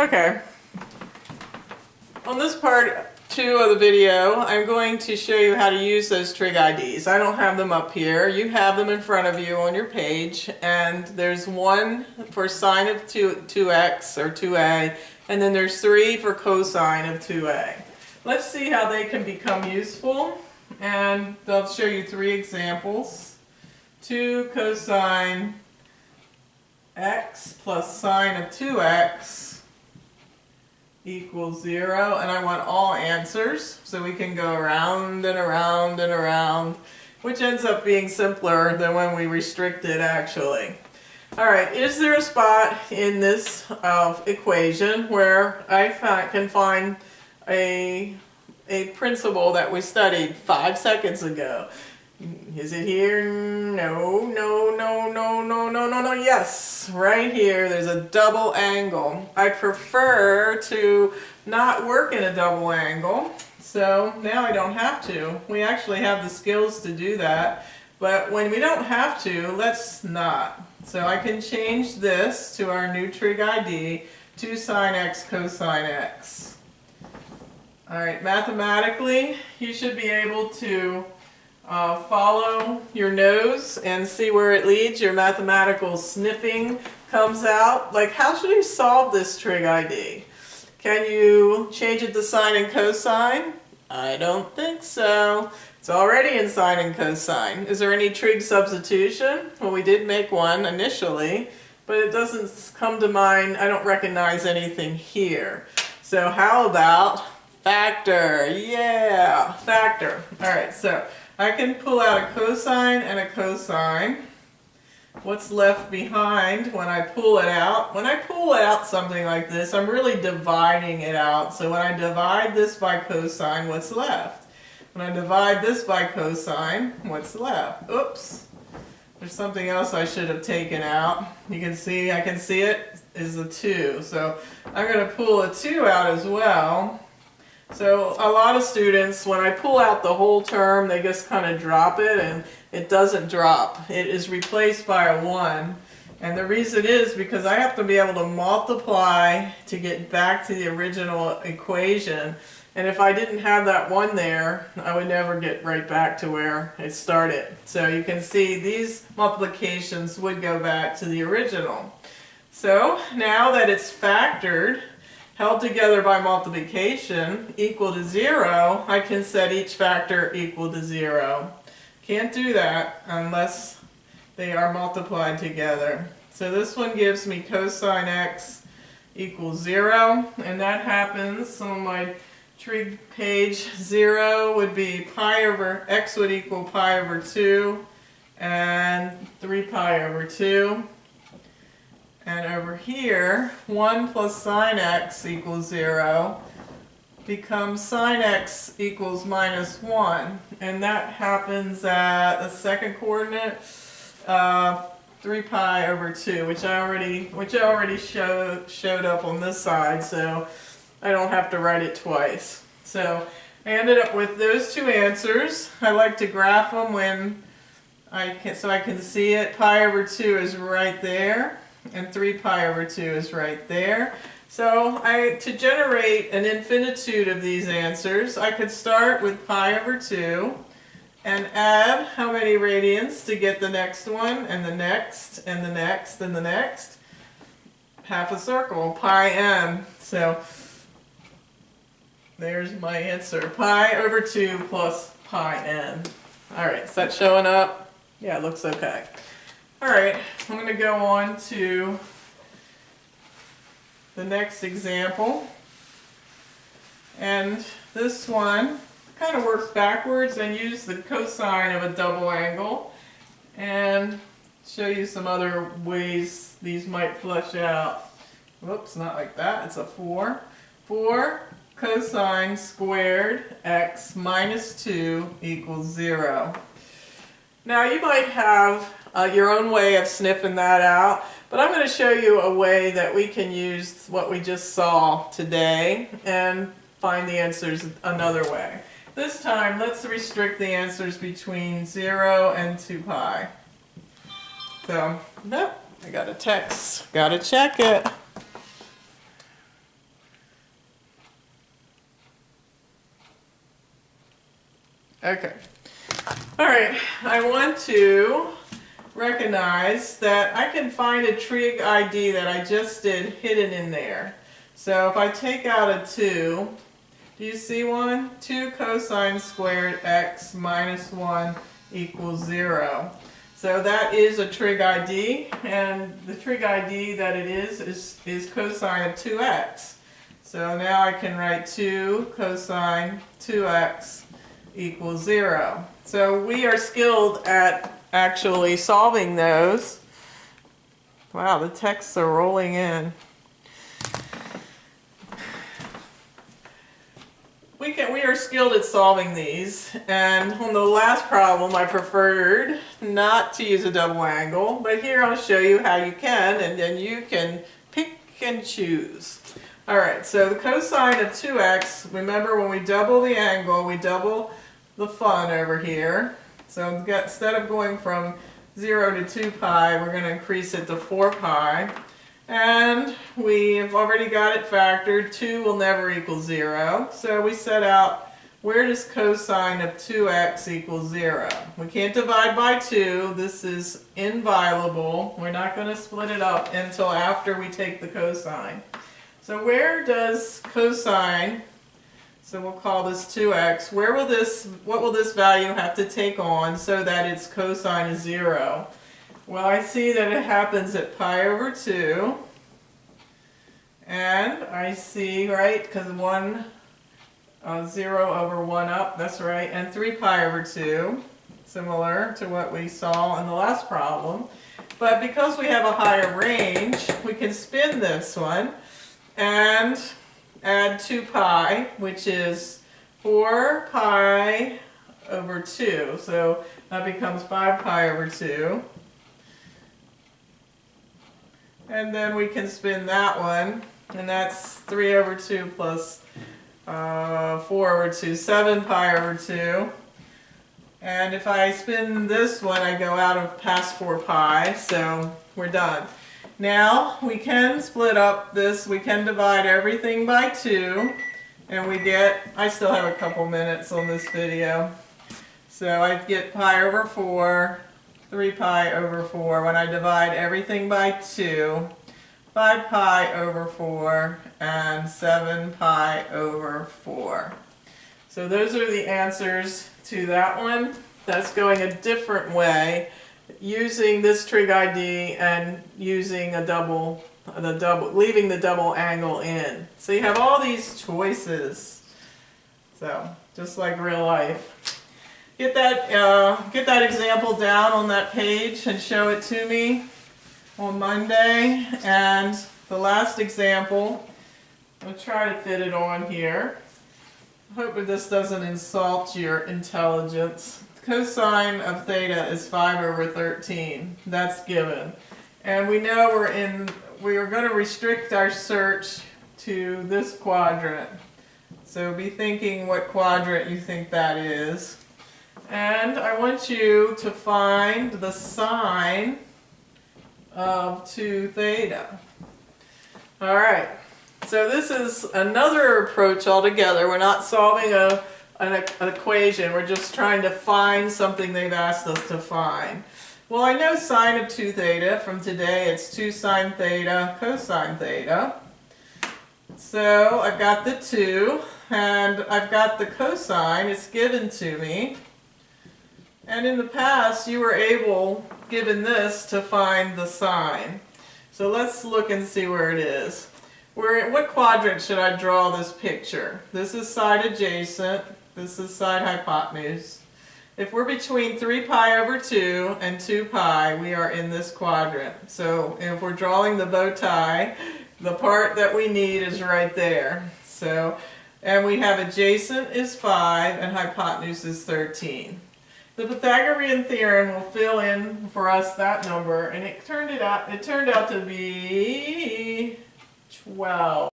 Okay. On this part 2 of the video, I'm going to show you how to use those trig IDs. I don't have them up here. You have them in front of you on your page, and there's one for sine of 2x or 2a, and then there's 3 for cosine of 2a. Let's see how they can become useful, and I'll show you 3 examples. 2 cosine x plus sine of 2x equals 0, and I want all answers, so we can go around and around and around, which ends up being simpler than when we restrict it actually. Alright, is there a spot in this equation where I can find a principle that we studied 5 seconds ago? Is it here? No, no, no, no, no, no, no, no. Yes, right here. There's a double angle. I prefer to not work in a double angle, so now I don't have to. We actually have the skills to do that, but when we don't have to, let's not. So I can change this to our new trig ID, 2 sine x cosine x. Alright, mathematically, you should be able to follow your nose and see where it leads. Your mathematical sniffing comes out. Like, how should you solve this trig ID? Can you change it to sine and cosine? I don't think so. It's already in sine and cosine. Is there any trig substitution? Well, we did make one initially, but it doesn't come to mind. I don't recognize anything here. So how about factor? Yeah, factor. Alright, so I can pull out a cosine and a cosine. What's left behind when I pull it out? When I pull out something like this, I'm really dividing it out. So when I divide this by cosine, what's left? When I divide this by cosine, what's left? Oops. There's something else I should have taken out. You can see, I can see it is a 2. So I'm going to pull a 2 out as well. So a lot of students, when I pull out the whole term, they just kind of drop it, and it doesn't drop. It is replaced by a 1. And the reason is because I have to be able to multiply to get back to the original equation. And if I didn't have that 1 there, I would never get right back to where it started. So you can see these multiplications would go back to the original. So now that it's factored, held together by multiplication, equal to 0, I can set each factor equal to 0. Can't do that unless they are multiplied together. So this one gives me cosine x equals 0, and that happens on my trig page. 0 would be pi over, x would equal pi over 2, and 3 pi over 2. And over here, 1 plus sine x equals 0 becomes sine x equals minus 1. And that happens at the second coordinate, 3 pi over 2, which I already showed up on this side, so I don't have to write it twice. So I ended up with those 2 answers. I like to graph them when so I can see it. Pi over 2 is right there, and 3 pi over 2 is right there. So to generate an infinitude of these answers, I could start with pi over 2 and add how many radians to get the next one, and the next, and the next, and the next. Half a circle, pi n. So there's my answer, pi over 2 plus pi n. Alright, is that showing up? Yeah, it looks okay. Alright, I'm going to go on to the next example. And this one kind of works backwards and use the cosine of a double angle and show you some other ways these might flesh out. Whoops, not like that. It's a 4. 4 cosine squared x minus 2 equals 0. Now you might have your own way of sniffing that out, but I'm going to show you a way that we can use what we just saw today and find the answers another way. This time, let's restrict the answers between 0 and 2 pi. So, I got a text. Gotta check it. Okay. All right, I want to recognize that I can find a trig ID that I just did hidden in there. So if I take out a 2, do you see one? 2 cosine squared x minus 1 equals 0. So that is a trig ID, and the trig ID that it is cosine of 2x. So now I can write 2 cosine 2x equals 0. So we are skilled at actually solving those. Wow, the texts are rolling in. We are skilled at solving these, and on the last problem I preferred not to use a double angle, but here I'll show you how you can, and then you can pick and choose. Alright, so the cosine of 2x, remember when we double the angle, we double the fun over here. So instead of going from 0 to 2 pi, we're going to increase it to 4 pi. And we've already got it factored. 2 will never equal 0. So we set out, where does cosine of 2x equal 0? We can't divide by 2. This is inviolable. We're not going to split it up until after we take the cosine. So where does cosine, so we'll call this 2x, what will this value have to take on so that its cosine is 0? Well, I see that it happens at pi over 2, and I see, right, because 0 over 1 up, that's right, and 3 pi over 2, similar to what we saw in the last problem. But because we have a higher range, we can spin this one and add 2 pi, which is 4 pi over 2, so that becomes 5 pi over 2. And then we can spin that one, and that's 3 over 2 plus 4 over 2, 7 pi over 2. And if I spin this one, I go out of past 4 pi, so we're done. Now we can split up this, we can divide everything by 2, and we get, I still have a couple minutes on this video, so I get pi over 4, 3 pi over 4. When I divide everything by 2, 5 pi over 4 and 7 pi over 4. So those are the answers to that one. That's going a different way, using this trig ID and using leaving the double angle in. So you have all these choices. So just like real life. Get that example down on that page and show it to me on Monday. And the last example, I'll try to fit it on here. I hope that this doesn't insult your intelligence. Cosine of theta is 5 over 13. That's given. And we know we are going to restrict our search to this quadrant. So be thinking what quadrant you think that is. And I want you to find the sine of 2 theta. Alright, so this is another approach altogether. We're not solving an equation, we're just trying to find something they've asked us to find. Well, I know sine of 2 theta from today. It's 2 sine theta cosine theta. So I've got the 2, and I've got the cosine. It's given to me. And in the past, you were able, given this, to find the sine. So let's look and see where it is. What quadrant should I draw this picture? This is side adjacent. This is side hypotenuse. If we're between 3 pi over 2 and 2 pi, we are in this quadrant. So if we're drawing the bow tie, the part that we need is right there. So, and we have adjacent is 5 and hypotenuse is 13. The Pythagorean theorem will fill in for us that number, and it turned out to be 12.